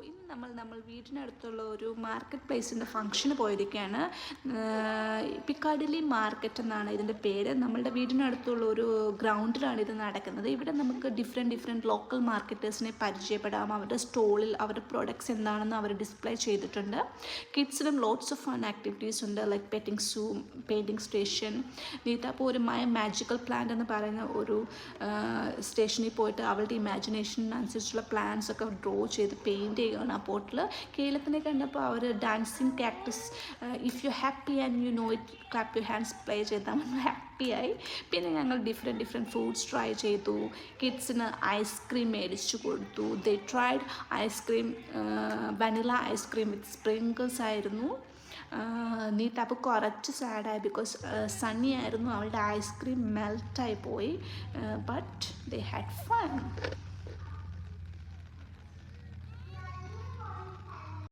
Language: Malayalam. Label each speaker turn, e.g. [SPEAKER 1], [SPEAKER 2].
[SPEAKER 1] ഇന്ന് നമ്മൾ വീടിനടുത്തുള്ള ഒരു മാർക്കറ്റ് പ്ലേസിൻ്റെ ഫംഗ്ഷന് പോയിരിക്കുകയാണ്. പിക്കാഡിലി മാർക്കറ്റ് എന്നാണ് ഇതിൻ്റെ പേര്. നമ്മളുടെ വീടിനടുത്തുള്ള ഒരു ഗ്രൗണ്ടിലാണ് ഇത് നടക്കുന്നത്. ഇവിടെ നമുക്ക് ഡിഫറെൻറ്റ് ലോക്കൽ മാർക്കറ്റേഴ്സിനെ പരിചയപ്പെടാം. അവരുടെ സ്റ്റോളിൽ അവരുടെ പ്രൊഡക്ട്സ് എന്താണെന്ന് അവർ ഡിസ്പ്ലേ ചെയ്തിട്ടുണ്ട്. കിഡ്സിനും ലോട്ട്സ് ഓഫ് ഫൺ ആക്ടിവിറ്റീസ് ഉണ്ട്, like petting zoo, painting station. നീതാപ്പോൾ ഒരു മാജിക്കൽ പ്ലാന്റ് എന്ന് പറയുന്ന ഒരു സ്റ്റേഷനിൽ പോയിട്ട് അവളുടെ ഇമാജിനേഷനനുസരിച്ചുള്ള പ്ലാൻസ് ഒക്കെ ഡ്രോ ചെയ്ത് പെയിൻറ്റ് ചെയ്യുകയാണ് ആ പോട്ടിൽ. കേരളത്തിനെ കണ്ടപ്പോൾ അവർ dancing cactus, if you happy and you know it clap you hands play ചെയ്താൽ ഹാപ്പിയായി. പിന്നെ ഞങ്ങൾ ഡിഫറെൻറ്റ് ഫ്രൂട്ട്സ് ട്രൈ ചെയ്തു. കിഡ്സിന് ഐസ്ക്രീം മേടിച്ചു കൊടുത്തു. ദേ ട്രൈഡ് ഐസ്ക്രീം, വനില ഐസ്ക്രീം വിത്ത് സ്പ്രിങ്കിൾസ് ആയിരുന്നു. നീത്ത അപ്പോൾ കുറച്ച് സാഡായി, ബിക്കോസ് സണ്ണി ആയിരുന്നു. അവളുടെ ഐസ്ക്രീം മെൽറ്റായി പോയി. But they had fun.